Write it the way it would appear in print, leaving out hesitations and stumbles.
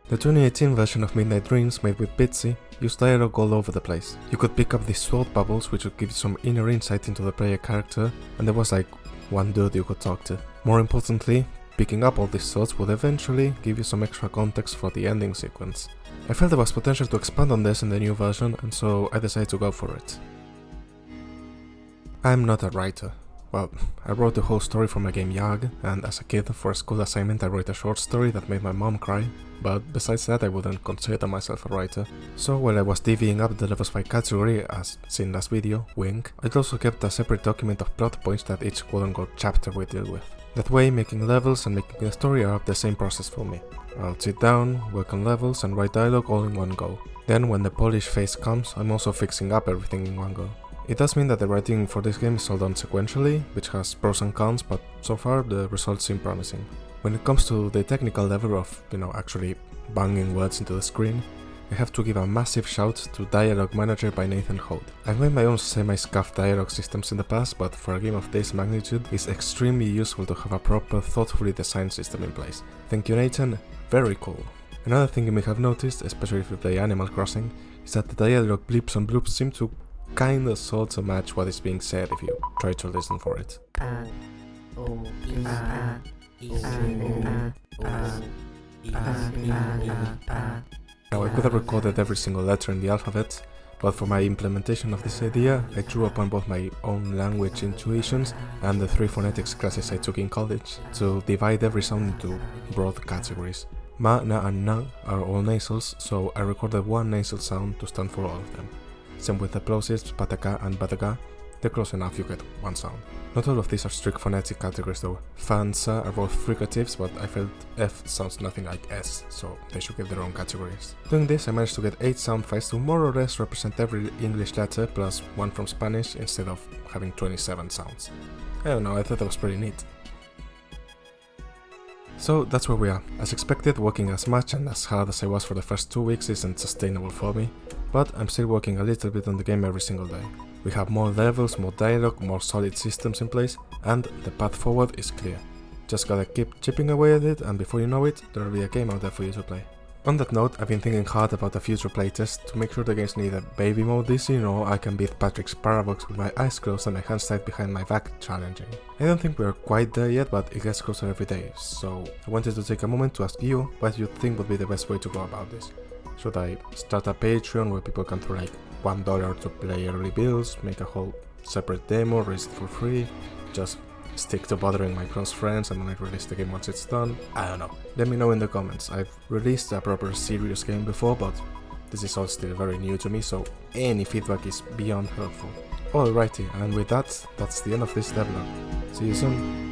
The 2018 version of Midnight Dreams made with Bitsy used dialogue all over the place. You could pick up these thought bubbles which would give you some inner insight into the player character, and there was like one dude you could talk to. More importantly, picking up all these thoughts would eventually give you some extra context for the ending sequence. I felt there was potential to expand on this in the new version, and so I decided to go for it. I'm not a writer. Well, I wrote the whole story for my game Yag, and as a kid, for a school assignment I wrote a short story that made my mom cry, but besides that I wouldn't consider myself a writer. So while I was divvying up the levels by category, as seen last video, wink, I'd also kept a separate document of plot points that each quote-unquote chapter would deal with. That way, making levels and making a story are the same process for me. I'll sit down, work on levels and write dialogue all in one go. Then when the polish phase comes, I'm also fixing up everything in one go. It does mean that the writing for this game is all done sequentially, which has pros and cons, but so far the results seem promising. When it comes to the technical level of, actually banging words into the screen, I have to give a massive shout to Dialogue Manager by Nathan Holt. I've made my own semi-scuffed dialogue systems in the past, but for a game of this magnitude, it's extremely useful to have a proper, thoughtfully designed system in place. Thank you, Nathan, very cool. Another thing you may have noticed, especially if you play Animal Crossing, is that the dialogue blips and bloops seem to kinda sorta match what is being said if you try to listen for it. Now I could have recorded every single letter in the alphabet, but for my implementation of this idea, I drew upon both my own language intuitions and the 3 phonetics classes I took in college to divide every sound into broad categories. Ma, na and na are all nasals, so I recorded one nasal sound to stand for all of them. Same with the plosives, pataka and bataga, they're close enough you get one sound. Not all of these are strict phonetic categories though. Fa and sa are both fricatives, but I felt F sounds nothing like S, so they should get their own categories. Doing this, I managed to get 8 sound files to more or less represent every English letter plus one from Spanish instead of having 27 sounds. I don't know, I thought that was pretty neat. So that's where we are. As expected, working as much and as hard as I was for the first 2 weeks isn't sustainable for me, but I'm still working a little bit on the game every single day. We have more levels, more dialogue, more solid systems in place, and the path forward is clear. Just gotta keep chipping away at it, and before you know it, there'll be a game out there for you to play. On that note, I've been thinking hard about a future playtest to make sure the game's neither baby mode this year or I can beat Patrick's Parabox with my eyes closed and my hands tied behind my back challenging. I don't think we're quite there yet, but it gets closer every day, so I wanted to take a moment to ask you what you think would be the best way to go about this. Should I start a Patreon where people can throw like $1 to play early builds, make a whole separate demo, release it for free, just stick to bothering my close friends and only release the game once it's done? I don't know. Let me know in the comments. I've released a proper serious game before, but this is all still very new to me, so any feedback is beyond helpful. Alrighty, and with that, that's the end of this devlog. See you soon.